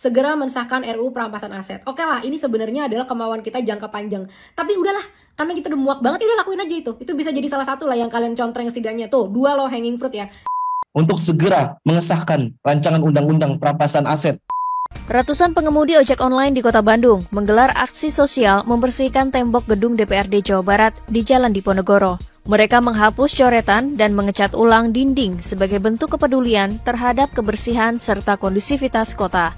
segera mensahkan RUU perampasan aset. Oke lah, ini sebenarnya adalah kemauan kita jangka panjang. Tapi udahlah, karena kita udah muak banget, ya udah lakuin aja itu. Itu bisa jadi salah satu lah yang kalian contreng setidaknya. Tuh, 2 low hanging fruit ya. Untuk segera mengesahkan rancangan undang-undang perampasan aset. Ratusan pengemudi ojek online di Kota Bandung menggelar aksi sosial membersihkan tembok gedung DPRD Jawa Barat di Jalan Diponegoro. Mereka menghapus coretan dan mengecat ulang dinding sebagai bentuk kepedulian terhadap kebersihan serta kondusivitas kota.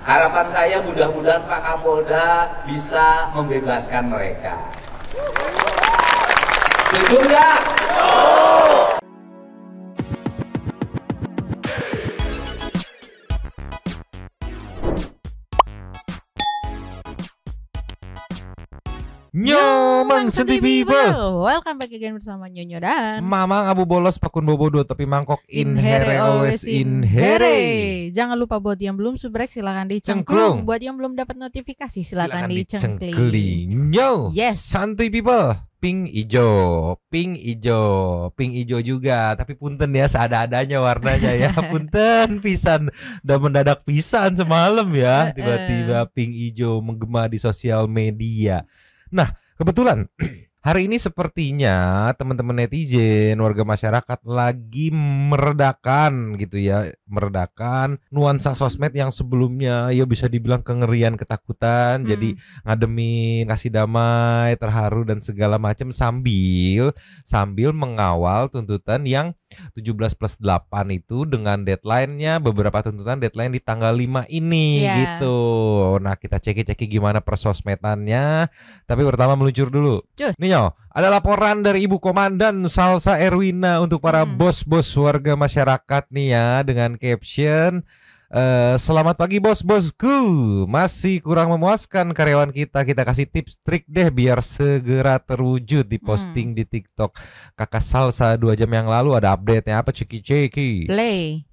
Harapan saya mudah-mudahan Pak Kapolda bisa membebaskan mereka. Setuju nggak? Nyo, Mang Senti People. Welcome back again bersama Nyonyo dan Mamang Abu Bolos Pakun Bobodo tapi mangkok in here always in here. Jangan lupa buat yang belum subscribe silahkan Cengklung. dicengklung. Buat yang belum dapat notifikasi silahkan dicengkling. Nyo, Yes. Santuy People. Pink ijo juga. Tapi punten ya, seada-adanya warnanya ya. Punten pisan, udah mendadak pisan semalam ya. Tiba-tiba pink ijo menggema di sosial media. Nah, kebetulan hari ini sepertinya teman-teman netizen, warga masyarakat lagi meredakan gitu ya, meredakan nuansa sosmed yang sebelumnya ya bisa dibilang kengerian, ketakutan, jadi ngademin, kasih damai, terharu dan segala macam sambil mengawal tuntutan yang 17+8 itu dengan deadline-nya, beberapa tuntutan deadline di tanggal 5 ini gitu. Nah, kita ceki-ceki gimana persosmedannya. Tapi pertama meluncur dulu. Nih Nyo, ada laporan dari Ibu Komandan Salsa Erwina untuk para bos-bos warga masyarakat nih ya, dengan caption selamat pagi bos-bosku. Masih kurang memuaskan karyawan kita kasih tips trik deh biar segera terwujud di posting di TikTok. Kakak Salsa 2 jam yang lalu ada update-nya, apa ceki-ceki? Play.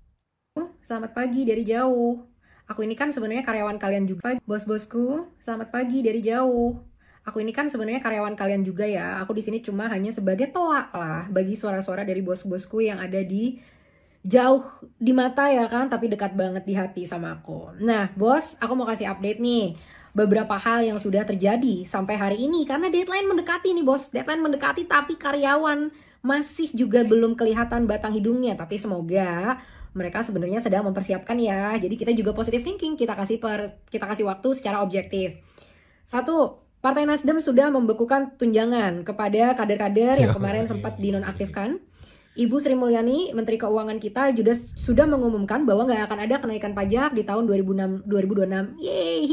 Selamat pagi dari jauh. Aku ini kan sebenarnya karyawan kalian juga, bos-bosku. Selamat pagi dari jauh. Aku ini kan sebenarnya karyawan kalian juga ya. Aku di sini cuma hanya sebagai toa lah bagi suara-suara dari bos-bosku yang ada di jauh di mata ya kan, tapi dekat banget di hati sama aku. Nah bos, aku mau kasih update nih beberapa hal yang sudah terjadi sampai hari ini. Karena deadline mendekati nih bos, deadline mendekati tapi karyawan masih juga belum kelihatan batang hidungnya. Tapi semoga mereka sebenarnya sedang mempersiapkan ya. Jadi kita juga positive thinking, kita kasih waktu secara objektif. 1, Partai Nasdem sudah membekukan tunjangan kepada kader-kader yang kemarin sempat dinonaktifkan. Ibu Sri Mulyani, Menteri Keuangan kita, juga sudah mengumumkan bahwa nggak akan ada kenaikan pajak di tahun 2026. Yeay,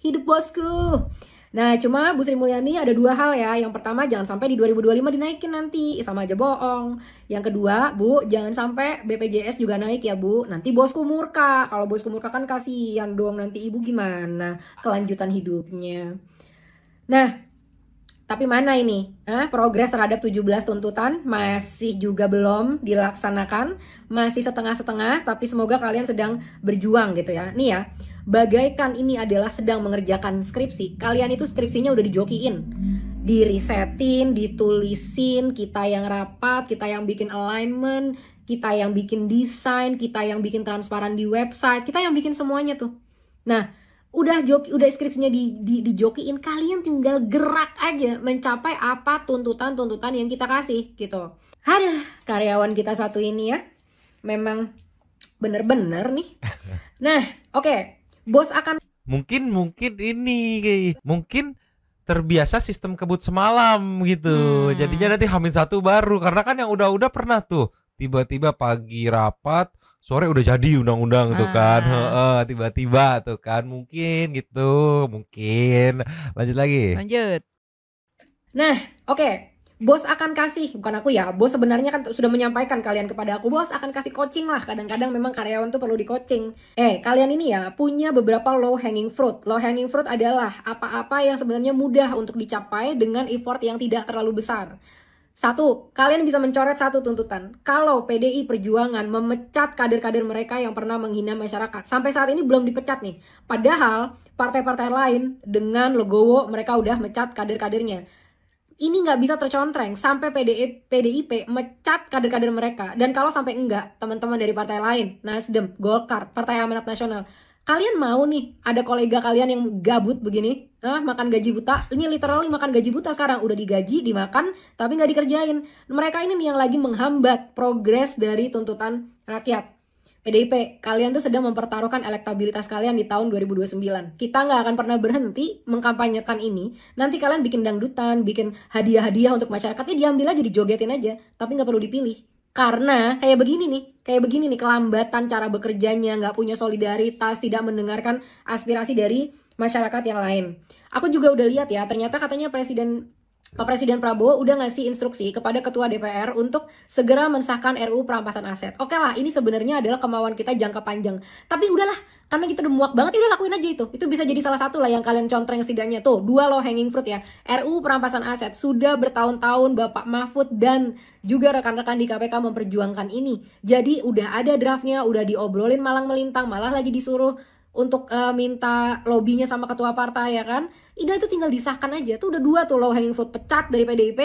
hidup bosku. Nah, cuma Bu Sri Mulyani ada 2 hal ya. Yang pertama, jangan sampai di 2025 dinaikin nanti, sama aja bohong. Yang kedua, Bu, jangan sampai BPJS juga naik ya Bu. Nanti bosku murka. Kalau bosku murka kan kasihan dong, nanti ibu gimana kelanjutan hidupnya. Nah, tapi mana ini? Progres terhadap 17 tuntutan masih juga belum dilaksanakan, masih setengah-setengah, tapi semoga kalian sedang berjuang gitu ya. Nih ya, bagaikan ini adalah sedang mengerjakan skripsi. Kalian itu skripsinya udah dijokiin, dirisetin, ditulisin, kita yang rapat, kita yang bikin alignment, kita yang bikin desain, kita yang bikin transparan di website, kita yang bikin semuanya tuh. Nah, udah skripsinya dijokiin, kalian tinggal gerak aja mencapai apa tuntutan-tuntutan yang kita kasih gitu. Aduh, karyawan kita satu ini ya memang bener-bener nih. Nah, oke. Bos akan mungkin terbiasa sistem kebut semalam gitu. Jadinya nanti H-1 baru, karena kan yang udah pernah tuh tiba-tiba pagi rapat, sore udah jadi undang-undang tuh kan. Tiba-tiba tuh kan, mungkin gitu, mungkin. Lanjut lagi. Nah, oke. Bos akan kasih, bukan aku ya, bos sebenarnya kan sudah menyampaikan kalian kepada aku, bos akan kasih coaching lah. Kadang-kadang memang karyawan tuh perlu di coaching. Kalian ini ya punya beberapa low hanging fruit. Low hanging fruit adalah apa-apa yang sebenarnya mudah untuk dicapai dengan effort yang tidak terlalu besar. 1, kalian bisa mencoret 1 tuntutan. Kalau PDI Perjuangan memecat kader-kader mereka yang pernah menghina masyarakat. Sampai saat ini belum dipecat nih. Padahal partai-partai lain dengan legowo mereka udah mecat kader-kadernya. Ini nggak bisa tercontreng sampai PDIP mecat kader-kader mereka. Dan kalau sampai enggak, teman-teman dari partai lain, Nasdem, Golkar, Partai Amanat Nasional, Kalian mau nih ada kolega kalian yang gabut begini, makan gaji buta. Ini literally makan gaji buta sekarang. Udah digaji, dimakan, tapi nggak dikerjain. Mereka ini nih yang lagi menghambat progres dari tuntutan rakyat. PDIP, kalian tuh sedang mempertaruhkan elektabilitas kalian di tahun 2029. Kita nggak akan pernah berhenti mengkampanyekan ini. Nanti kalian bikin dangdutan, bikin hadiah-hadiah untuk masyarakatnya, diambil aja, dijogetin aja. Tapi nggak perlu dipilih. Karena kayak begini nih kelambatan cara bekerjanya, nggak punya solidaritas, tidak mendengarkan aspirasi dari masyarakat yang lain. Aku juga udah lihat ya, ternyata katanya Pak Presiden Prabowo udah ngasih instruksi kepada Ketua DPR untuk segera mensahkan RUU perampasan aset. Oke lah, ini sebenarnya adalah kemauan kita jangka panjang. Tapi udahlah, karena kita udah muak banget, udah lakuin aja itu. Itu bisa jadi salah satu lah yang kalian contreng setidaknya. Tuh, 2 low hanging fruit ya. RUU perampasan aset. Sudah bertahun-tahun Bapak Mahfud dan juga rekan-rekan di KPK memperjuangkan ini. Jadi udah ada draftnya, udah diobrolin malang melintang, malah lagi disuruh untuk minta lobbynya sama ketua partai ya kan. Udah itu tinggal disahkan aja. Tuh udah 2 tuh low hanging fruit pecat dari PDIP.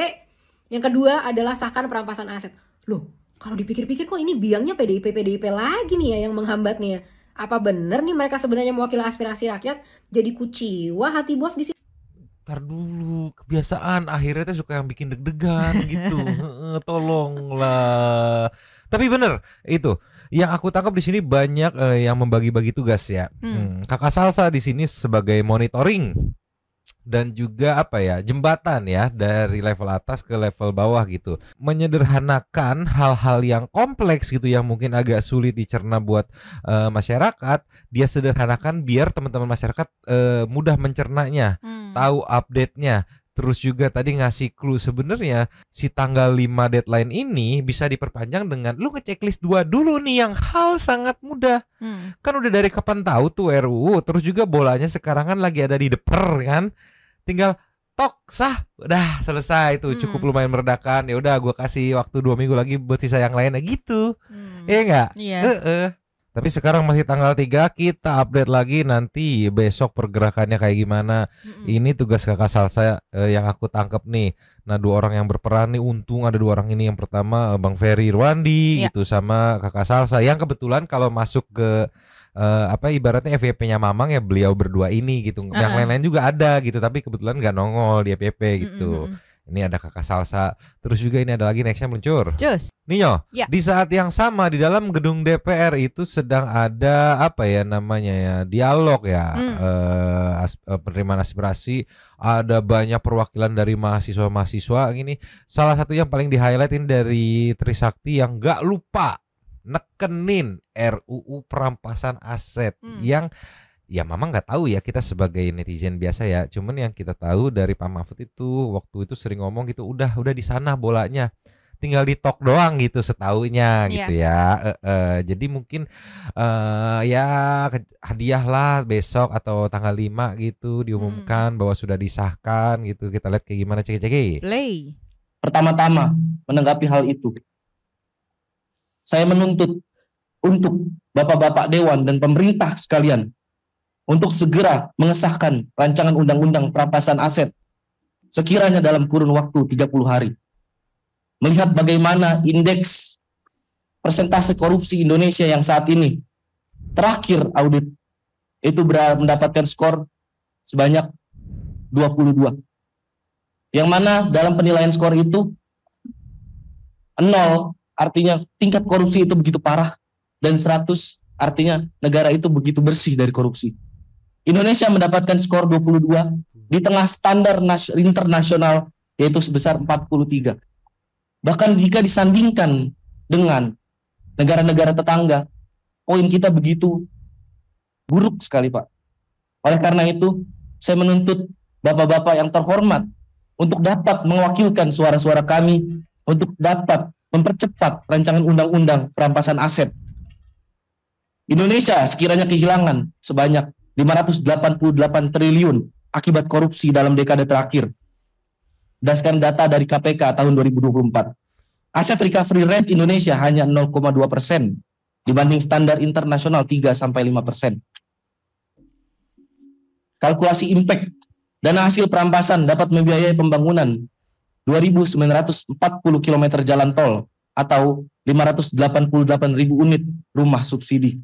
Yang kedua adalah sahkan perampasan aset. Loh, kalau dipikir-pikir kok ini biangnya PDIP lagi nih ya yang menghambat nih ya. Apa bener nih mereka sebenarnya mewakili aspirasi rakyat? Jadi kuciwa hati bos di sini. Ntar dulu, kebiasaan akhirnya tuh suka yang bikin deg-degan gitu. Tolonglah. Tapi bener itu. Yang aku tangkap di sini banyak yang membagi-bagi tugas ya. Kakak Salsa di sini sebagai monitoring dan juga jembatan ya dari level atas ke level bawah gitu, menyederhanakan hal-hal yang kompleks gitu yang mungkin agak sulit dicerna buat masyarakat. Dia sederhanakan biar teman-teman masyarakat mudah mencernanya, tahu update-nya. Terus juga tadi ngasih clue sebenarnya si tanggal 5 deadline ini bisa diperpanjang dengan lu ngechecklist 2 dulu nih yang hal sangat mudah. Kan udah dari kapan tahu tuh RUU, terus juga bolanya sekarang kan lagi ada di DPR kan. Tinggal tok sah, udah selesai tuh, cukup lumayan meredakan. Ya udah gua kasih waktu 2 minggu lagi buat sisa yang lainnya gitu. Iya enggak? Iya. Tapi sekarang masih tanggal 3, kita update lagi nanti besok pergerakannya kayak gimana. Ini tugas kakak Salsa yang aku tangkap nih. Nah 2 orang yang berperan nih, untung ada 2 orang ini. Yang pertama Bang Ferry Irwandi gitu sama kakak Salsa. Yang kebetulan kalau masuk ke ibaratnya FYP-nya Mamang ya beliau berdua ini gitu. Yang lain-lain juga ada gitu, tapi kebetulan gak nongol di FYP gitu. Ini ada kakak Salsa. Terus juga ini ada lagi nextnya meluncur. Cus. Nio, Ya. di saat yang sama di dalam gedung DPR itu sedang ada dialog ya, penerimaan aspirasi. Ada banyak perwakilan dari mahasiswa-mahasiswa ini. Salah satu yang paling di-highlight ini dari Trisakti yang gak lupa nekenin RUU perampasan aset yang ya Mama nggak tahu ya, kita sebagai netizen biasa ya. Cuman yang kita tahu dari Pak Mahfud itu waktu itu sering ngomong gitu, udah di sana bolanya, tinggal ditok doang gitu setaunya gitu ya. Jadi mungkin hadiah lah besok atau tanggal 5 gitu diumumkan bahwa sudah disahkan gitu. Kita lihat kayak gimana cek. Play. Pertama-tama menanggapi hal itu, saya menuntut untuk Bapak-bapak Dewan dan pemerintah sekalian untuk segera mengesahkan rancangan undang-undang perampasan aset sekiranya dalam kurun waktu 30 hari. Melihat bagaimana indeks persentase korupsi Indonesia yang saat ini terakhir audit itu mendapatkan skor sebanyak 22. Yang mana dalam penilaian skor itu 0 artinya tingkat korupsi itu begitu parah, dan 100 artinya negara itu begitu bersih dari korupsi. Indonesia mendapatkan skor 22 di tengah standar internasional yaitu sebesar 43. Bahkan jika disandingkan dengan negara-negara tetangga, poin kita begitu buruk sekali, Pak. Oleh karena itu, saya menuntut Bapak-bapak yang terhormat untuk dapat mewakilkan suara-suara kami untuk dapat mempercepat rancangan undang-undang perampasan aset. Indonesia sekiranya kehilangan sebanyak 588 triliun akibat korupsi dalam dekade terakhir. Berdasarkan data dari KPK tahun 2024, aset recovery rate Indonesia hanya 0,2% dibanding standar internasional 3-5%. Kalkulasi impact, dana hasil perampasan dapat membiayai pembangunan 2.940 km jalan tol atau 588.000 unit rumah subsidi.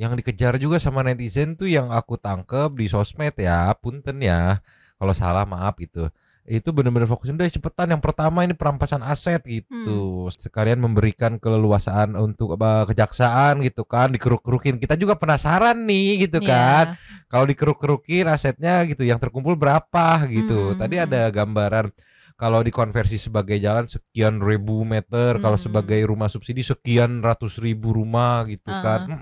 yang dikejar juga sama netizen tuh yang aku tangkep di sosmed ya, punten ya kalau salah maaf gitu. Itu benar-benar fokusin udah cepetan, yang pertama ini perampasan aset gitu, sekalian memberikan keleluasaan untuk kejaksaan gitu kan, dikeruk-kerukin, kita juga penasaran nih gitu kan, kalau dikeruk-kerukin asetnya gitu yang terkumpul berapa gitu. Tadi ada gambaran kalau dikonversi sebagai jalan sekian ribu meter, kalau sebagai rumah subsidi sekian ratus ribu rumah gitu kan.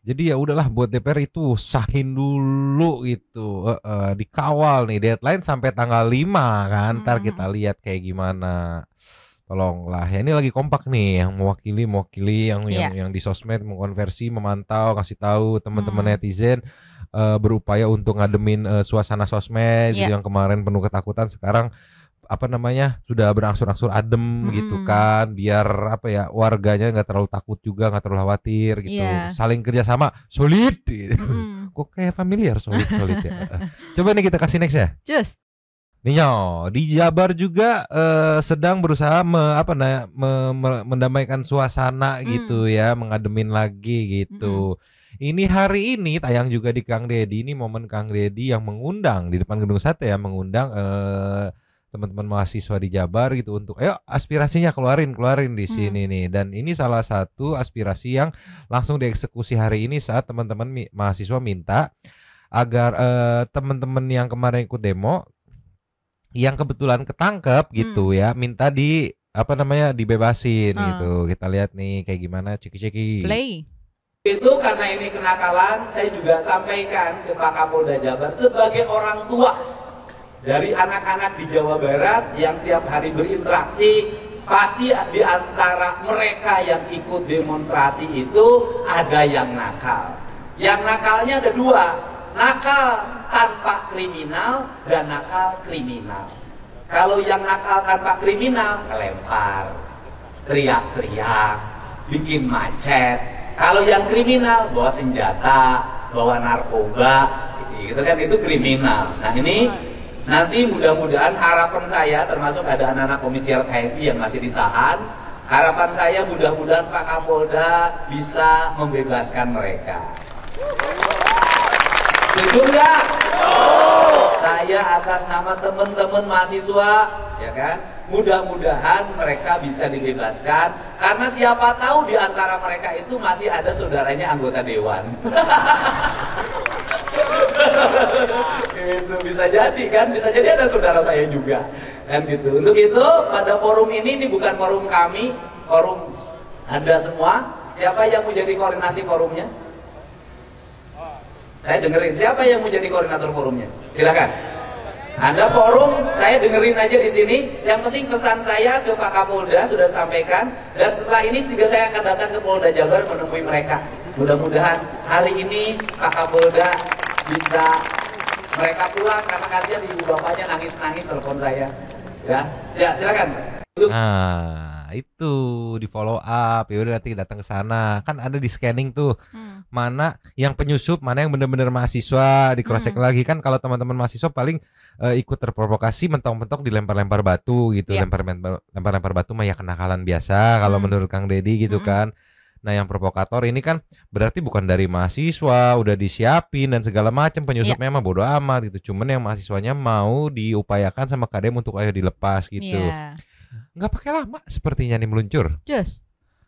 Jadi ya udahlah, buat DPR itu sahin dulu gitu, dikawal nih deadline sampai tanggal 5 kan, ntar kita lihat kayak gimana. Tolonglah ya, ini lagi kompak nih yang mewakili yang di sosmed mengkonversi, memantau, kasih tahu teman-teman netizen, berupaya untuk ngademin suasana sosmed gitu yang kemarin penuh ketakutan, sekarang sudah berangsur-angsur adem gitu kan, biar warganya nggak terlalu takut juga, nggak terlalu khawatir gitu, saling kerjasama solid gitu. Kok kayak familiar solid ya. Coba nih kita kasih next ya. Cus. Ninyo di Jabar juga sedang berusaha mendamaikan suasana gitu ya, mengademin lagi gitu. Ini hari ini tayang juga di Kang Deddy, ini momen Kang Deddy yang mengundang di depan Gedung Sate ya, mengundang teman-teman mahasiswa di Jabar gitu untuk ayo aspirasinya keluarin di sini nih. Dan ini salah satu aspirasi yang langsung dieksekusi hari ini saat teman-teman mahasiswa minta agar teman-teman yang kemarin ikut demo yang kebetulan ketangkep gitu ya, minta dibebasin gitu. Kita lihat nih kayak gimana, ceki-ceki. Play. Itu karena ini kenakalan, saya juga sampaikan ke Pak Kapolda Jabar sebagai orang tua dari anak-anak di Jawa Barat yang setiap hari berinteraksi, pasti di antara mereka yang ikut demonstrasi itu ada yang nakal. Yang nakalnya ada dua, nakal tanpa kriminal dan nakal kriminal. Kalau yang nakal tanpa kriminal, kelempar, teriak-teriak, bikin macet. Kalau yang kriminal, bawa senjata, bawa narkoba, gitu kan, itu kriminal. Nah ini nanti mudah-mudahan harapan saya, termasuk ada anak-anak komisial KMI yang masih ditahan, harapan saya mudah-mudahan Pak Kapolda bisa membebaskan mereka. Setuju nggak? Saya atas nama teman-teman mahasiswa, ya kan, mudah-mudahan mereka bisa dibebaskan, karena siapa tahu di antara mereka itu masih ada saudaranya anggota dewan. Itu bisa jadi kan, bisa jadi ada saudara saya juga kan gitu. Untuk itu pada forum ini bukan forum kami, forum Anda semua. Siapa yang mau jadi koordinasi forumnya? Saya dengerin, siapa yang mau jadi koordinator forumnya? Silakan. Anda forum, saya dengerin aja di sini. Yang penting pesan saya ke Pak Kapolda sudah sampaikan, dan setelah ini juga saya akan datang ke Polda Jabar menemui mereka. Mudah-mudahan hari ini Pak Kapolda bisa mereka pulang, karena kasihan ibu bapaknya nangis-nangis telepon saya. Ya silakan. Nah, itu di follow up. Ya udah nanti datang ke sana. Kan ada di scanning tuh. Mana yang penyusup, mana yang benar-benar mahasiswa, di cross check lagi kan. Kalau teman-teman mahasiswa paling ikut terprovokasi, mentok-mentok dilempar-lempar batu gitu. Lempar-lempar batu mah ya kenakalan biasa kalau menurut Kang Deddy gitu kan. Nah, yang provokator ini kan berarti bukan dari mahasiswa, udah disiapin dan segala macam, penyusupnya mah bodo amat gitu. Cuman yang mahasiswanya mau diupayakan sama Kadem untuk ayo dilepas gitu. Nggak pakai lama sepertinya nih meluncur. Just.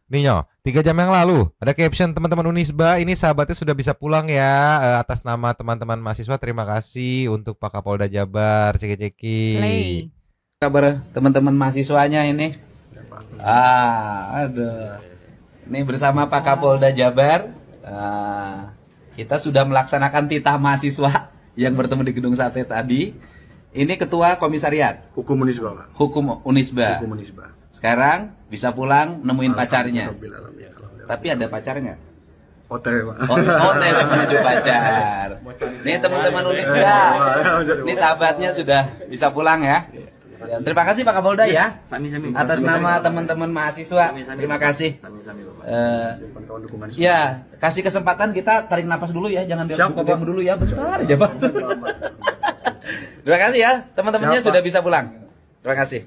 Ninyo, 3 jam yang lalu ada caption teman-teman Unisba, ini sahabatnya sudah bisa pulang ya. Atas nama teman-teman mahasiswa terima kasih untuk Pak Kapolda Jabar. Ceki-ceki. Kabar teman-teman mahasiswanya ini? Aduh. Ini bersama Pak Kapolda Jabar, kita sudah melaksanakan titah mahasiswa yang bertemu di Gedung Sate tadi. Ini Ketua Komisariat Hukum Unisba, Pak. Hukum Unisba. Sekarang bisa pulang nemuin pacarnya. Tapi ada pacar nggak? OTW, Pak. OTW menuju pacar. Ini teman-teman Unisba. Ini sahabatnya sudah bisa pulang ya. Terima kasih Pak Kapolda ya. Atas nama teman-teman mahasiswa, terima kasih. Ya, kasih kesempatan kita tarik napas dulu ya, jangan diam dulu ya, bentar aja Pak. Terima kasih ya, teman-temannya sudah bisa pulang. Terima kasih.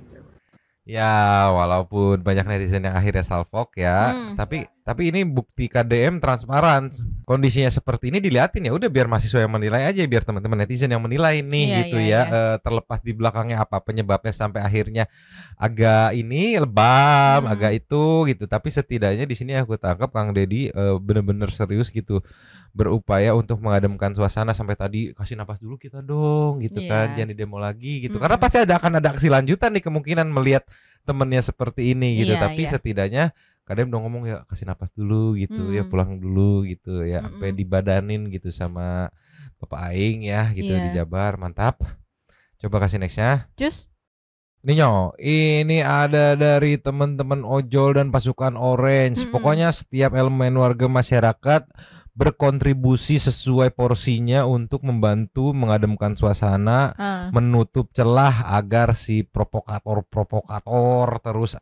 Ya, walaupun banyak netizen yang akhirnya salfok ya, tapi Tapi ini bukti KDM transparan. Kondisinya seperti ini dilihatin ya udah biar mahasiswa yang menilai aja, biar teman-teman netizen yang menilai nih gitu ya. Terlepas di belakangnya apa penyebabnya sampai akhirnya agak ini lebam, agak itu gitu. Tapi setidaknya di sini aku tangkap Kang Deddy bener-bener serius gitu, berupaya untuk mengademkan suasana sampai tadi kasih napas dulu kita dong gitu kan, jangan demo lagi gitu. Karena pasti akan ada aksi lanjutan nih kemungkinan melihat temennya seperti ini gitu. Tapi setidaknya kadang udah ngomong ya kasih napas dulu gitu ya, pulang dulu gitu ya, sampai dibadanin gitu sama Bapak Aing ya gitu di Jabar. Mantap. Coba kasih nextnya. Cus. Ninyo, ini ada dari teman-teman ojol dan pasukan Orange. Pokoknya setiap elemen warga masyarakat berkontribusi sesuai porsinya untuk membantu mengademkan suasana, menutup celah agar si provokator terus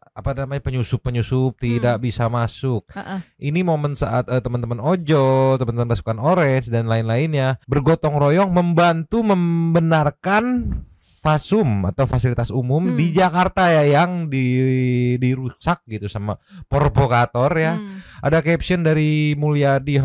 penyusup tidak bisa masuk. Ini momen saat teman-teman ojol, teman-teman pasukan Orange dan lain-lainnya bergotong royong membantu membenarkan Fasum atau fasilitas umum di Jakarta ya yang dirusak gitu sama provokator ya. Ada caption dari Mulyadi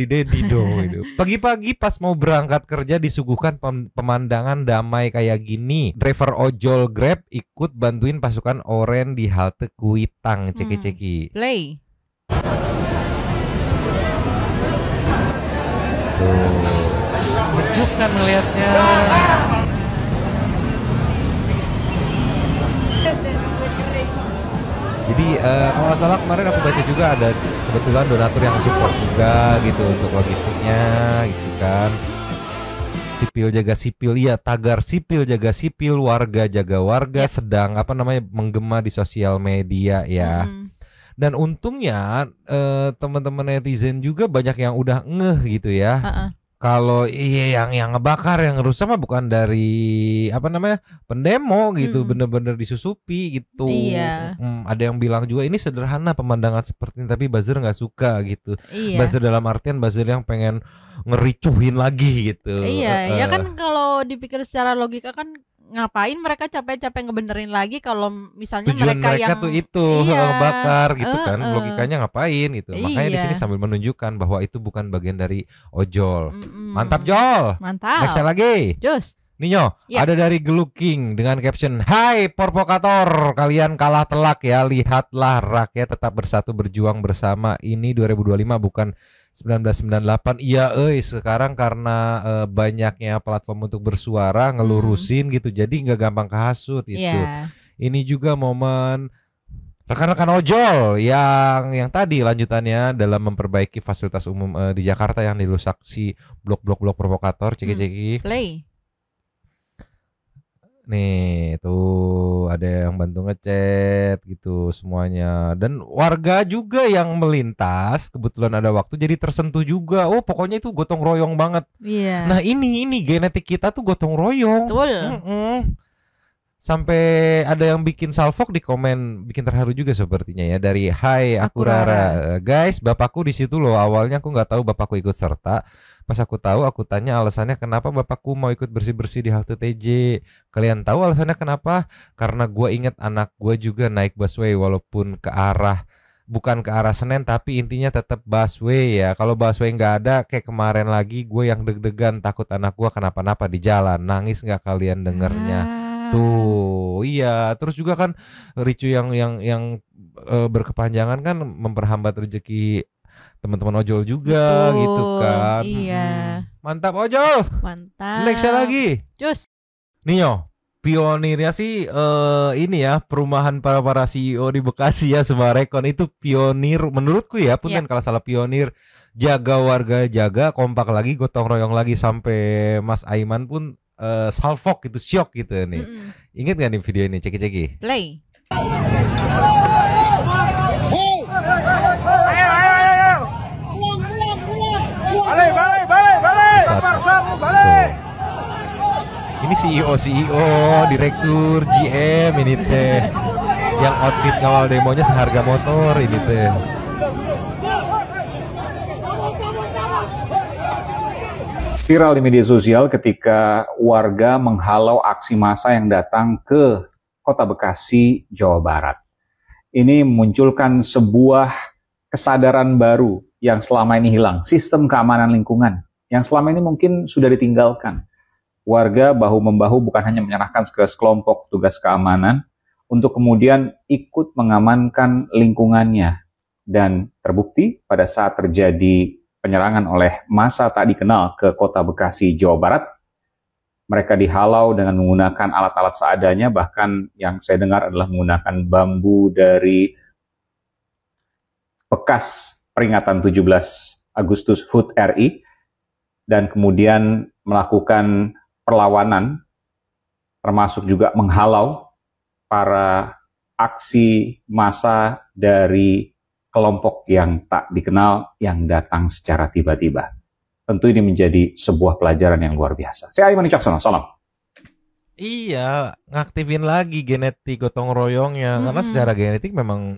Dedi dong gitu. Pagi-pagi pas mau berangkat kerja disuguhkan pemandangan damai kayak gini. Driver ojol Grab ikut bantuin pasukan Oren di halte Kuitang. Ceki-ceki. Play. Tuh. Sejuk kan ngelihatnya. Jadi kalau nggak salah kemarin aku baca juga ada kebetulan donatur yang support juga gitu untuk logistiknya gitu kan. Sipil jaga sipil, ya tagar sipil jaga sipil, warga jaga warga sedang menggema di sosial media ya. Dan untungnya teman-teman netizen juga banyak yang udah ngeh gitu ya. Kalau yang ngebakar, yang rusak mah bukan dari pendemo gitu, bener-bener disusupi gitu. Ada yang bilang juga ini sederhana pemandangan seperti ini, tapi buzzer nggak suka gitu. Buzzer dalam artian buzzer yang pengen ngericuhin lagi gitu. Ya kan kalau dipikir secara logika kan ngapain mereka capek-capek ngebenerin lagi kalau misalnya tujuan mereka yang tuh itu bakar gitu kan, logikanya ngapain gitu. Makanya di sini sambil menunjukkan bahwa itu bukan bagian dari ojol. Mantap Jol. Mantap. Next lagi. Jos. Ninyo, ada dari Geluking dengan caption, "Hai provokator, kalian kalah telak ya. Lihatlah rakyat tetap bersatu berjuang bersama. Ini 2025 bukan 1998. Iya sekarang karena banyaknya platform untuk bersuara ngelurusin gitu, jadi nggak gampang kehasut itu. Ini juga momen rekan-rekan ojol yang tadi lanjutannya dalam memperbaiki fasilitas umum di Jakarta yang dirusak si blok provokator. Ceki-ceki. Play. Nih tuh ada yang bantu ngechat gitu semuanya. Dan warga juga yang melintas kebetulan ada waktu jadi tersentuh juga. Oh pokoknya itu gotong royong banget. Nah ini genetik kita tuh gotong royong. Betul. Sampai ada yang bikin salvok di komen, bikin terharu juga sepertinya ya, dari Hai aku Rara. Guys, bapakku di situ loh. Awalnya aku nggak tahu bapakku ikut serta. Pas aku tahu, aku tanya alasannya kenapa bapakku mau ikut bersih-bersih di halte TJ. Kalian tahu alasannya kenapa? Karena gue inget anak gue juga naik busway walaupun bukan ke arah Senen, tapi intinya tetap busway ya. Kalau busway nggak ada kayak kemarin lagi, gue yang deg-degan takut anak gue kenapa-napa di jalan. Nangis nggak kalian dengernya? Tuh, iya. Terus juga kan ricu yang berkepanjangan kan memperhambat rezeki teman-teman ojol juga. Betul, gitu kan. Mantap ojol. Mantap. Next lagi. Cus. Ninyo, pionirnya sih ini ya, perumahan para CEO di Bekasi ya, Sumarekon itu pionir menurutku ya. Punten kalau salah, pionir jaga warga jaga, kompak lagi, gotong royong lagi, sampai Mas Aiman pun salfok gitu, syok gitu nih. Ingat gak nih video ini? Ceki-ceki. Play. Balik. Ini CEO, direktur, GM ini teh, yang outfit ngawal demonya seharga motor ini teh. Viral di media sosial ketika warga menghalau aksi massa yang datang ke Kota Bekasi, Jawa Barat. Ini memunculkan sebuah kesadaran baru yang selama ini hilang, sistem keamanan lingkungan yang selama ini mungkin sudah ditinggalkan. Warga bahu-membahu bukan hanya menyerahkan sekelompok tugas keamanan untuk kemudian ikut mengamankan lingkungannya. Dan terbukti pada saat terjadi penyerangan oleh massa tak dikenal ke kota Bekasi, Jawa Barat, mereka dihalau dengan menggunakan alat-alat seadanya, bahkan yang saya dengar adalah menggunakan bambu dari bekas peringatan 17 Agustus HUT RI, dan kemudian melakukan perlawanan, termasuk juga menghalau para aksi massa dari kelompok yang tak dikenal yang datang secara tiba-tiba. Tentu ini menjadi sebuah pelajaran yang luar biasa. Saya Aiman Wicaksono, salam. Iya, ngaktifin lagi genetik gotong royongnya, karena secara genetik memang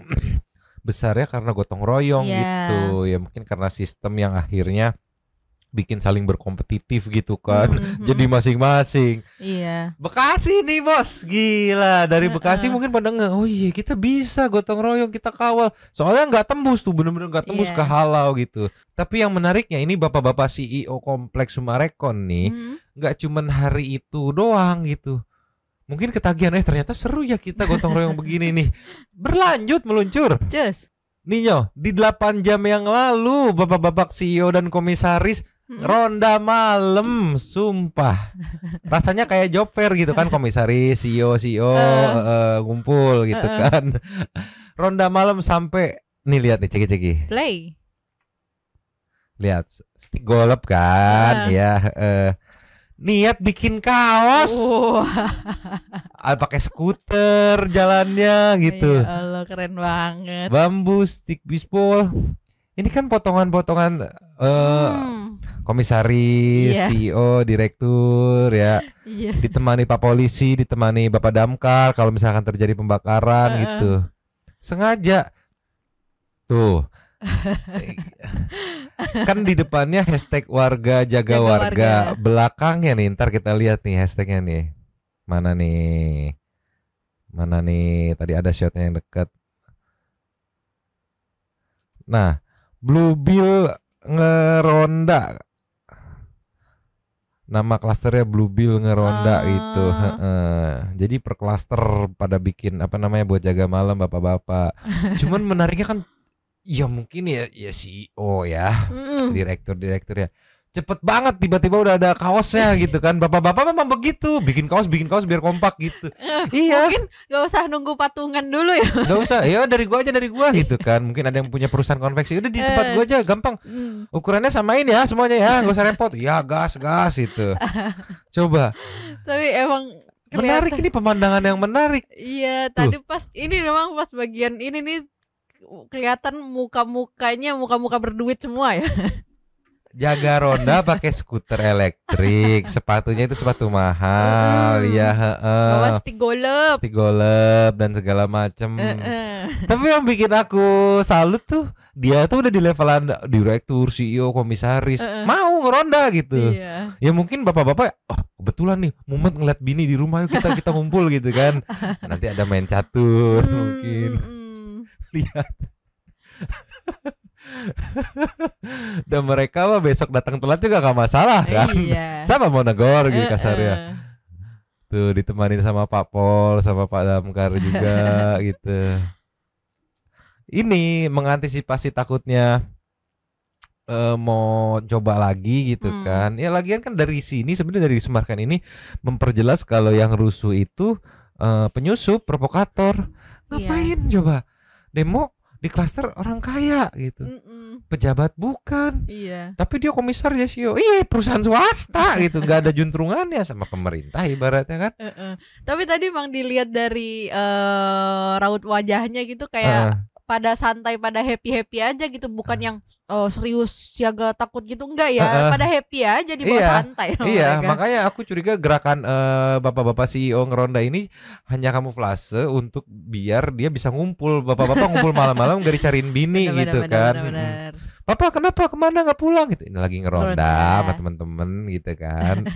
besarnya karena gotong royong gitu. Ya mungkin karena sistem yang akhirnya bikin saling berkompetitif gitu kan. Jadi masing-masing. Iya. Bekasi nih bos, gila. Dari Bekasi mungkin pada oh iya kita bisa gotong royong, kita kawal. Soalnya nggak tembus tuh, bener-bener nggak tembus ke halau gitu. Tapi yang menariknya ini bapak-bapak CEO Kompleks Sumarekon nih, nggak cuman hari itu doang gitu. Mungkin ketagihan, ternyata seru ya kita gotong royong begini nih. Berlanjut meluncur. Cus. Ninyo, di 8 jam yang lalu bapak-bapak CEO dan komisaris ronda malam, sumpah. Rasanya kayak job fair gitu kan, komisaris, CEO ngumpul gitu kan. Ronda malam sampai nih, lihat nih ceki-ceki. Play. Lihat stick golep kan, ya. Niat bikin kaos. Pakai skuter jalannya gitu. Ya Allah, keren banget. Bambu stick bisbol. Ini kan potongan-potongan komisaris, CEO, direktur ya. Ditemani Pak Polisi, ditemani Bapak Damkar kalau misalkan terjadi pembakaran gitu. Sengaja. Tuh. Kan di depannya hashtag warga jaga warga. Belakangnya nih, ntar kita lihat nih hashtagnya nih. Mana nih? Tadi ada shotnya yang dekat. Nah, Blue Bill ngeronda. Nama klasternya Blue Bill ngeronda itu. Jadi per klaster pada bikin buat jaga malam bapak-bapak. Cuman menariknya kan, ya mungkin ya CEO ya, direktur ya. Cepet banget tiba-tiba udah ada kaosnya gitu kan. Bapak-bapak memang begitu, bikin kaos biar kompak gitu. Iya. Mungkin gak usah nunggu patungan dulu ya. Gak usah, ya dari gua gitu kan. Mungkin ada yang punya perusahaan konveksi, udah di tempat gua aja gampang. Ukurannya samain ya semuanya ya, gak usah repot. Ya gas itu. Coba. Tapi emang menarik, ini pemandangan yang menarik. Iya, tadi pas ini memang pas bagian ini nih kelihatan muka-muka berduit semua ya. Jaga ronda pakai skuter elektrik, sepatunya itu sepatu mahal, ya. Bawa stick golep dan segala macem. Tapi yang bikin aku salut tuh, dia tuh udah di levelan direktur, CEO, komisaris, mau ngeronda gitu. Iya. Ya mungkin bapak-bapak, kebetulan nih, mumet ngeliat bini di rumah, yuk kita ngumpul gitu kan. Nanti ada main catur mungkin. Lihat. Dan mereka mah besok datang telat juga gak masalah kan. Sama mau negor gitu kasarnya. Tuh ditemani sama Pak Pol, sama Pak Damkar juga gitu. Ini mengantisipasi takutnya mau coba lagi gitu kan. Ya lagian kan dari sini sebenarnya dari Semarkan ini memperjelas kalau yang rusuh itu penyusup, provokator. Ngapain coba demo di klaster orang kaya gitu. Pejabat bukan. Tapi dia komisar ya CEO. Perusahaan swasta gitu, nggak ada juntrungannya sama pemerintah ibaratnya kan. Tapi tadi emang dilihat dari raut wajahnya gitu kayak pada santai, pada happy aja gitu, bukan yang serius siaga takut gitu, enggak ya, pada happy aja di bawah santai. Makanya aku curiga gerakan bapak-bapak CEO ngeronda ini hanya kamuflase untuk biar dia bisa ngumpul, bapak-bapak ngumpul malam-malam gak dicariin bini gitu kan. Papa kenapa kemana nggak pulang gitu? Ini lagi ngeronda sama temen-temen gitu kan.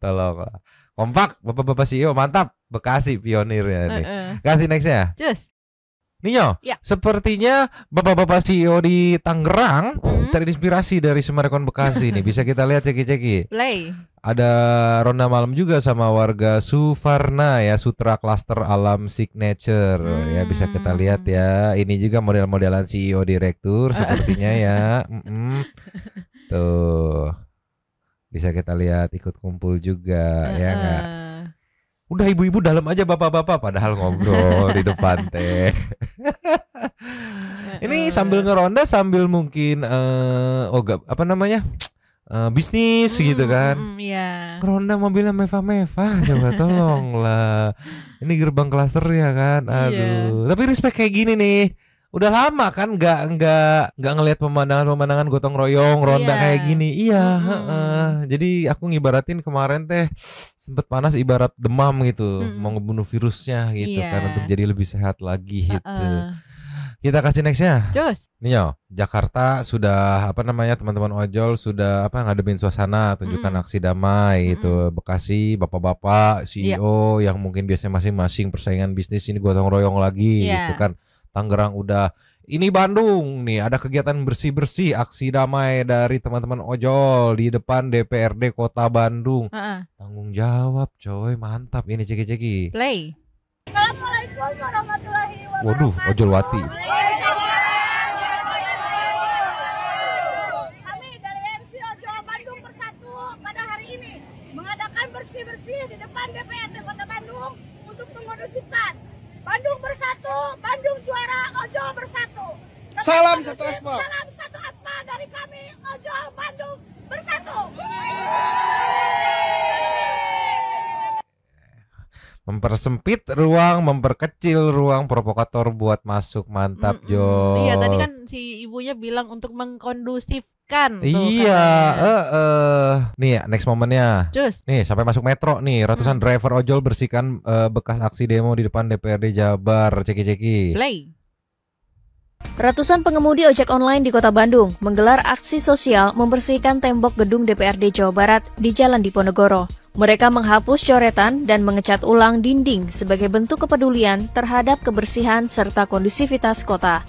Tolong kompak bapak-bapak CEO, mantap. Bekasi pionir ya nih. Kasih nextnya. Cus. Nio, Ya. sepertinya bapak-bapak CEO di Tangerang terinspirasi dari Sumarekon Bekasi nih. Bisa kita lihat ceki-ceki. Play. Ada ronda malam juga sama warga Suvarna ya, Sutra Cluster Alam Signature. Ya bisa kita lihat ya. Ini juga model-modelan CEO direktur sepertinya ya. Tuh. Bisa kita lihat ikut kumpul juga ya enggak? Udah ibu-ibu dalam aja bapak-bapak padahal ngobrol di depan teh. Ini sambil ngeronda sambil mungkin bisnis gitu kan. Iya. Ngeronda mobilnya mewah-mewah coba tolonglah. Ini gerbang klaster ya kan. Aduh. Tapi respect kayak gini nih. Udah lama kan nggak ngelihat pemandangan gotong royong ronda kayak gini. Iya, Jadi aku ngibaratin kemarin teh sempet panas ibarat demam gitu, mau ngebunuh virusnya gitu kan untuk jadi lebih sehat lagi gitu. Kita kasih nextnya. Cus. Nih Jakarta sudah teman-teman ojol sudah ngademin suasana tunjukkan aksi damai gitu. Bekasi bapak-bapak CEO yang mungkin biasanya masing-masing persaingan bisnis ini gotong royong lagi gitu kan. Tangerang udah, ini Bandung nih ada kegiatan bersih-bersih aksi damai dari teman-teman ojol di depan DPRD Kota Bandung. Tanggung jawab coy, mantap ini ceki-ceki. Play. Assalamualaikum warahmatullahi wabarakatuh. Waduh, ojolwati. Kami dari MC Ojol Bandung Bersatu pada hari ini mengadakan bersih-bersih di depan DPRD Kota Bandung untuk mengondusifkan Bandung Bersatu, Bandung juara, Ojol Bersatu. Salam satu asma. Salam satu asma dari kami Ojol Bandung Bersatu. Mempersempit ruang, memperkecil ruang provokator buat masuk, mantap Jo. Iya tadi kan si ibunya bilang untuk mengkondusifkan. Iya, nih next momennya. Cus. Nih sampai masuk metro nih, ratusan driver ojol bersihkan bekas aksi demo di depan DPRD Jabar, ceki-ceki. Play. Ratusan pengemudi ojek online di Kota Bandung menggelar aksi sosial membersihkan tembok gedung DPRD Jawa Barat di Jalan Diponegoro. Mereka menghapus coretan dan mengecat ulang dinding sebagai bentuk kepedulian terhadap kebersihan serta kondusivitas kota.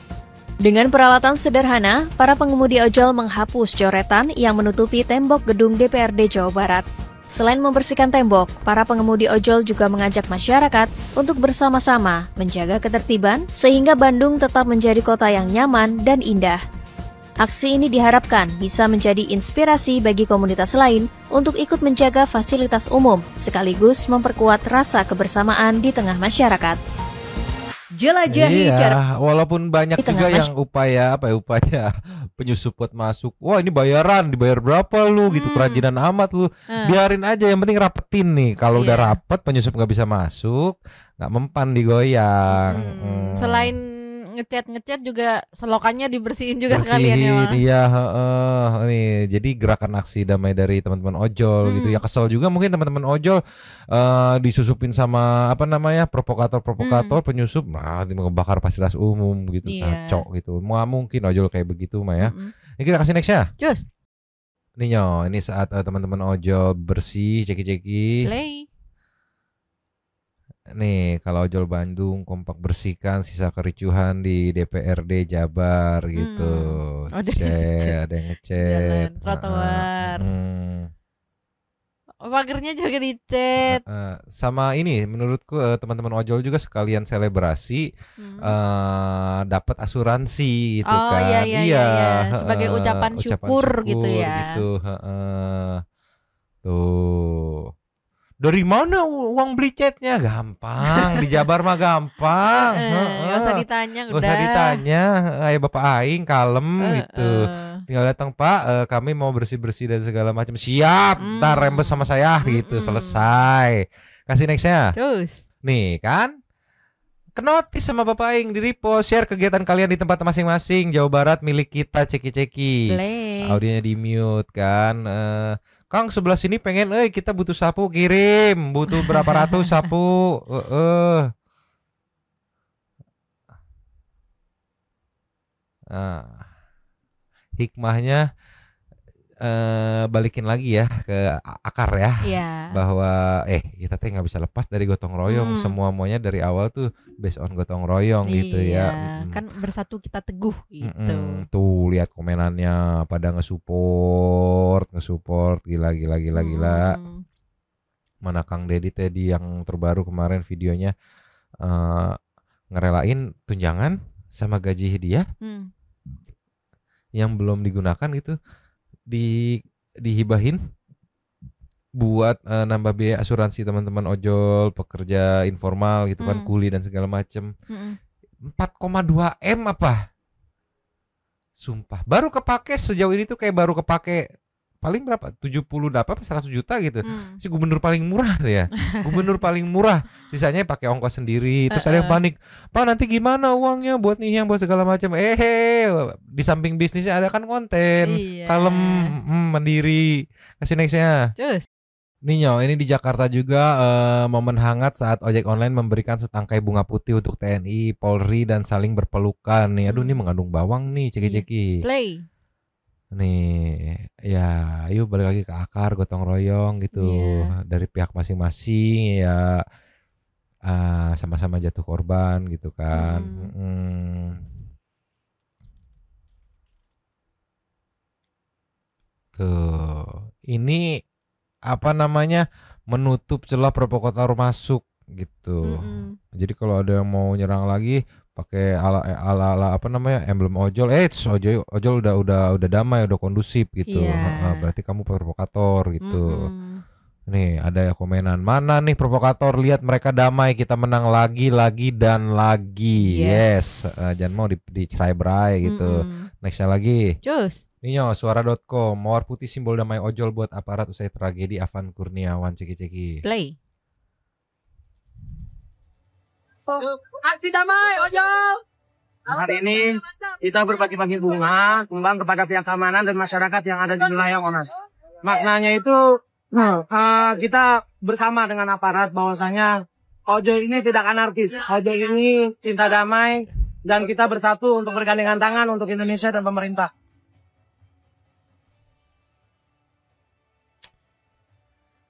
Dengan peralatan sederhana, para pengemudi ojol menghapus coretan yang menutupi tembok gedung DPRD Jawa Barat. Selain membersihkan tembok, para pengemudi ojol juga mengajak masyarakat untuk bersama-sama menjaga ketertiban sehingga Bandung tetap menjadi kota yang nyaman dan indah. Aksi ini diharapkan bisa menjadi inspirasi bagi komunitas lain untuk ikut menjaga fasilitas umum, sekaligus memperkuat rasa kebersamaan di tengah masyarakat. Jelajahi jarak. Walaupun banyak juga yang upaya penyusup buat masuk. Wah ini dibayar berapa lu gitu, kerajinan amat lu. Biarin aja, yang penting rapetin nih. Kalau udah rapet penyusup nggak bisa masuk, nggak mempan digoyang. Selain ngecat juga selokannya dibersihin juga sekalian ya. Iya, nih jadi gerakan aksi damai dari teman-teman ojol gitu ya. Kesel juga mungkin teman-teman ojol disusupin sama provokator penyusup, ngebakar fasilitas umum gitu, kacau gitu. Mungkin ojol kayak begitu mah ya. Ini kita kasih nextnya. Cus. Nih ini saat teman-teman ojol bersih, ceki-ceki. Play. Nih kalau ojol Bandung kompak bersihkan sisa kericuhan di DPRD Jabar gitu. Ada yang ngecat. Jalan trotoar. Pagernya juga dicet. Sama ini menurutku teman-teman ojol juga sekalian selebrasi dapat asuransi gitu kan. Iya. Sebagai ucapan syukur gitu ya. Gitu, tuh. Dari mana uang beli catnya? Gampang, di Jabar mah gampang. Gak usah ditanya, Gak usah ditanya. Ayo Bapak Aing kalem gitu. Tinggal datang Pak, kami mau bersih-bersih dan segala macam. Siap, ntar rembes sama saya gitu. Selesai. Kasih nextnya. Terus. Nih kan, kenotis sama Bapak Aing, di repost, share kegiatan kalian di tempat masing-masing. Jawa Barat milik kita, ceki-ceki. Audionya di mute kan. Kang sebelah sini pengen, kita butuh sapu, kirim, butuh berapa ratus sapu, hikmahnya balikin lagi ya ke akar ya, bahwa kita teh nggak bisa lepas dari gotong royong, semua maunya dari awal tuh based on gotong royong gitu ya. Kan bersatu kita teguh gitu. Tuh lihat komenannya pada nge-support gila. Mana Kang Dedi tadi yang terbaru kemarin videonya ngerelain tunjangan sama gaji hadiah yang belum digunakan gitu dihibahin buat nambah biaya asuransi teman-teman ojol, pekerja informal gitu kan, kuli dan segala macem. 4,2 M apa? Sumpah, baru kepake sejauh ini tuh kayak baru kepake paling berapa? 100 juta gitu. Si gubernur paling murah ya. Gubernur paling murah. Sisanya pakai ongkos sendiri. Terus ada yang panik. Pak, nanti gimana uangnya buat nih yang buat segala macam. Di samping bisnisnya ada kan konten. Kalem, mandiri. Kasih nextnya. Cus. Ninyo, ini di Jakarta juga momen hangat saat ojek online memberikan setangkai bunga putih untuk TNI, Polri dan saling berpelukan nih. Aduh, ini mengandung bawang nih, ceki-ceki. Play. Nih, ya, yuk balik lagi ke akar gotong royong gitu, dari pihak masing-masing ya, sama-sama jatuh korban gitu kan. Tuh, ini apa namanya, menutup celah provokator masuk gitu. Jadi kalau ada yang mau nyerang lagi pakai ala apa namanya, emblem ojol, ojol udah damai, udah kondusif gitu. Berarti kamu provokator gitu. Nih ada komenan, mana nih provokator, lihat mereka damai, kita menang lagi dan lagi. Yes. Jangan mau dicerai-berai gitu. Nextnya lagi. Cus. Ninyo, suara.com, mawar putih simbol damai ojol buat aparat usai tragedi Avan Kurniawan, ceki-ceki. Play. Aksi damai ojol. Hari ini kita berbagi-bagi bunga kembang kepada pihak keamanan dan masyarakat yang ada di wilayah Monas. Maknanya itu kita bersama dengan aparat bahwasanya ojol ini tidak anarkis. Ojol ini cinta damai dan kita bersatu untuk bergandengan tangan untuk Indonesia dan pemerintah.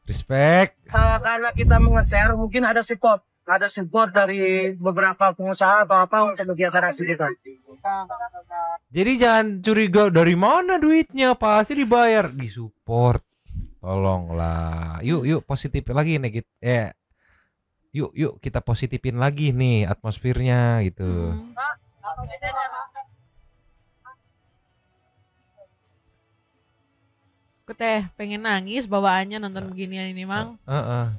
Respect. Karena kita nge-share, mungkin ada support dari beberapa pengusaha atau apa untuk kegiatan aksi kita. Jadi jangan curiga dari mana duitnya, pasti dibayar, disupport. Tolonglah. Yuk positif lagi nih gitu. Yuk kita positifin lagi nih atmosfernya gitu. Aku teh pengen nangis bawaannya nonton beginian ini, Mang.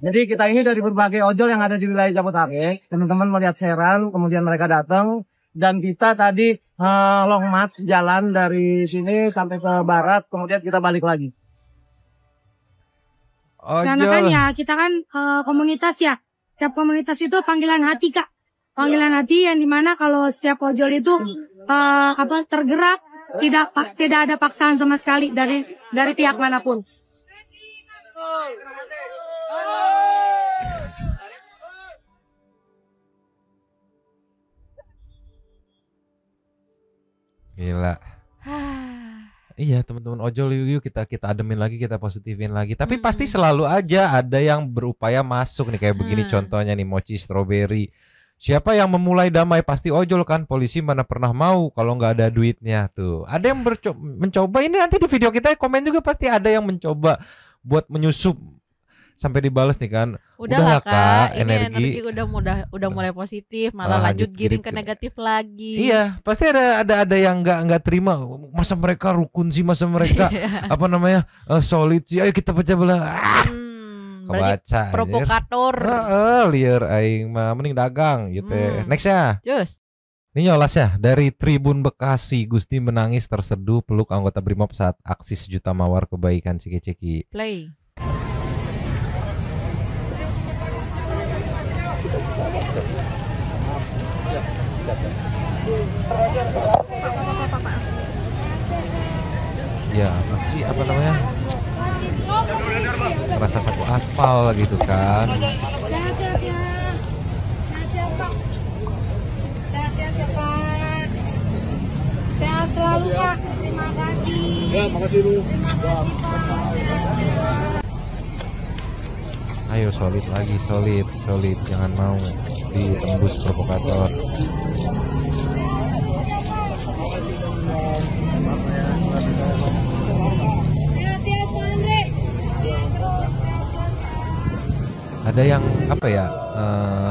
Jadi kita ini dari berbagai ojol yang ada di wilayah Jabodetabek, teman-teman melihat sharean, kemudian mereka datang, dan kita tadi long march jalan dari sini sampai ke barat, kemudian kita balik lagi. Karena kan ya kita kan komunitas ya, setiap komunitas itu panggilan hati Kak, panggilan hati yang dimana kalau setiap ojol itu tergerak. Tidak ada paksaan sama sekali dari pihak manapun. Gila. Iya teman-teman ojol, yuk kita ademin lagi, kita positifin lagi. Tapi pasti selalu aja ada yang berupaya masuk nih, kayak begini contohnya nih, mochi strawberry. Siapa yang memulai damai pasti ojol kan, polisi mana pernah mau kalau nggak ada duitnya tuh. Ada yang mencoba, ini nanti di video kita komen juga pasti ada yang mencoba buat menyusup sampai dibales nih kan. Udahlah Kak, energi udah mulai positif, malah lanjut giring ke negatif lagi. Iya, pasti ada yang nggak terima. Masa mereka rukun sih, masa mereka apa namanya solid sih. Ayo kita pecah belah. Kebaca provokator. Liar aing mah mending dagang gitu. Nextnya. Just. Ini nyolas ya, dari Tribun Bekasi, Gusti menangis terseduh peluk anggota Brimob saat aksi sejuta mawar kebaikan, ceki-ceki. Play. Ya pasti apa namanya, merasa satu aspal gitu kan. Sehat selalu Pak. Terima Ya, makasih lu. Ayo solid lagi, solid, jangan mau ditembus provokator. Ada yang apa ya,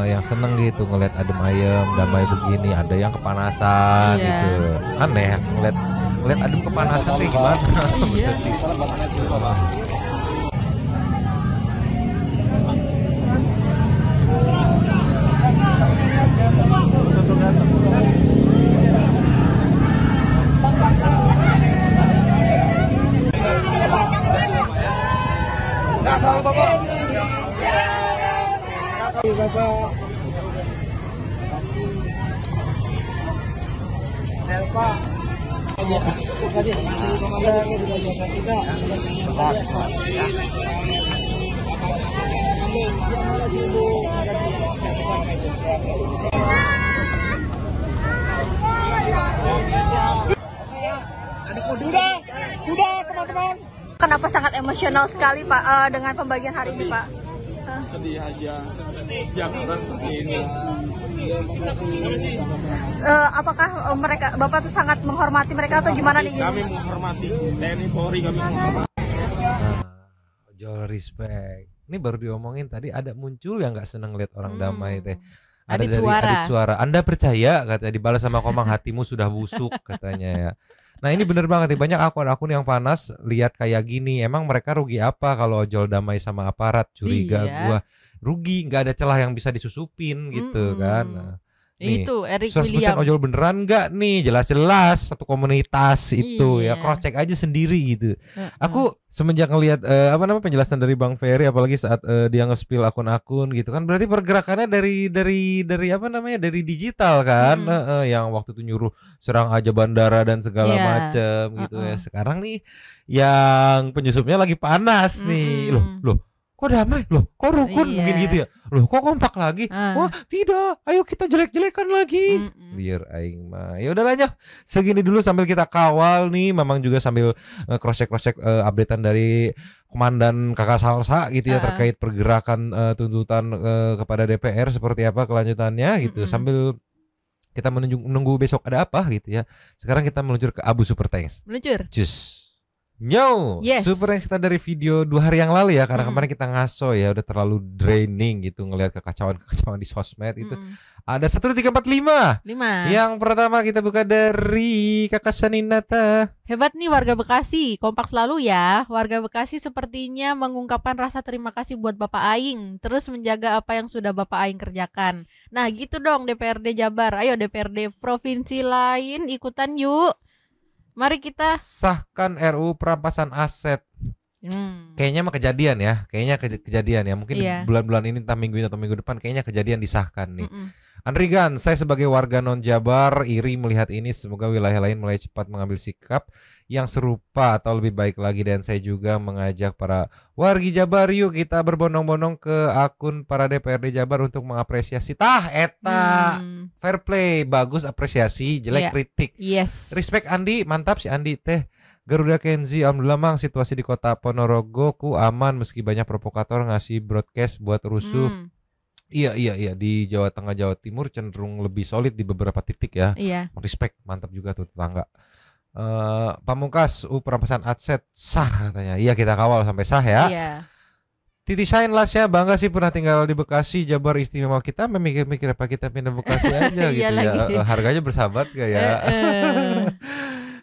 yang seneng gitu ngeliat adem ayem, damai begini. Ada yang kepanasan gitu, aneh ngeliat adem kepanasan kayak gimana? Iya. Sudah teman-teman. Kenapa sangat emosional sekali Pak dengan pembagian hari ini Pak? Sedih aja, yang seperti ini. Apakah Bapak tuh sangat menghormati mereka atau gimana nih? Kami menghormati TNI Polri, kami menghormati. Ojol respect. Ini baru diomongin tadi, ada muncul yang nggak seneng lihat orang damai teh. Ada Adit dari Suara. Adit Suara. Anda percaya katanya, dibalas sama Komang, hatimu sudah busuk katanya ya. Nah ini bener banget nih, banyak akun-akun yang panas lihat kayak gini. Emang mereka rugi apa kalau ojol damai sama aparat? Curiga gua rugi, nggak ada celah yang bisa disusupin gitu kan. Nah, nih, itu Eric 100% William. ojol beneran nggak nih? Jelas-jelas satu komunitas itu ya, cross check aja sendiri gitu. Aku semenjak ngelihat penjelasan dari Bang Ferry, apalagi saat dia nge-spill akun-akun gitu kan, berarti pergerakannya dari digital kan, yang waktu itu nyuruh serang aja bandara dan segala macem gitu ya. Sekarang nih yang penyusupnya lagi panas nih, loh kok damai, loh kok rukun, mungkin gitu ya, loh kok kompak lagi, wah tidak, ayo kita jelek-jelekan lagi, biar aing mah ya udah lanjut segini dulu sambil kita kawal nih, memang juga sambil cross check updatean dari Komandan Kakak Salsa gitu ya, terkait pergerakan tuntutan kepada DPR seperti apa kelanjutannya gitu, sambil kita menunggu besok ada apa gitu ya. Sekarang kita meluncur ke Abu Super Tanks. Meluncur. Cus. Super Tanks kita dari video 2 hari yang lalu ya, karena kemarin kita ngaso ya, udah terlalu draining gitu ngelihat kekacauan di sosmed itu. Ada 1345. Yang pertama kita buka dari Kakak Saninata. Hebat nih warga Bekasi, kompak selalu ya. Warga Bekasi sepertinya mengungkapkan rasa terima kasih buat Bapak Aing, terus menjaga apa yang sudah Bapak Aing kerjakan. Nah gitu dong DPRD Jabar, ayo DPRD provinsi lain ikutan yuk. Mari kita sahkan RUU perampasan aset. Kayaknya mah kejadian ya, kejadian ya. Mungkin bulan-bulan ini, entah minggu ini atau minggu depan, kayaknya kejadian disahkan nih. Andrigan, saya sebagai warga non Jabar iri melihat ini. Semoga wilayah lain mulai cepat mengambil sikap yang serupa atau lebih baik lagi. Dan saya juga mengajak para wargi Jabar, yuk kita berbondong-bondong ke akun para DPRD Jabar untuk mengapresiasi. Fair play, bagus apresiasi, jelek kritik. Respect Andi, mantap si Andi teh. Garuda Kenzi, alhamdulillah mang situasi di kota Ponorogo ku aman meski banyak provokator ngasih broadcast buat rusuh. Iya di Jawa Tengah, Jawa Timur cenderung lebih solid di beberapa titik ya. Respect, mantap juga tuh tetangga. Pamungkas, perampasan aset sah katanya. Iya kita kawal sampai sah ya. Titi Shine Lasnya, bangga sih pernah tinggal di Bekasi, Jabar istimewa. Kita memikir-mikir apa kita pindah Bekasi aja gitu ya. Harganya bersahabat gak ya?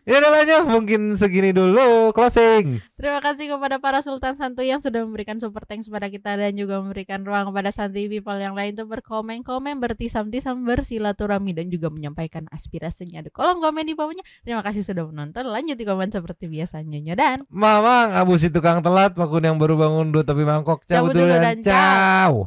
Ya udah lanjut, mungkin segini dulu closing. Terima kasih kepada para Sultan Santuy yang sudah memberikan super thanks kepada kita dan juga memberikan ruang kepada Santuy people yang lain untuk berkomen-komen, bertisam-tisam, bersilaturahmi dan juga menyampaikan aspirasinya di kolom komen di bawahnya. Terima kasih sudah menonton. Lanjut di komen seperti biasanya dan Mamang Abu si tukang telat, pakun yang baru bangun dulu tapi mangkok. Cabut dulu dan ciao.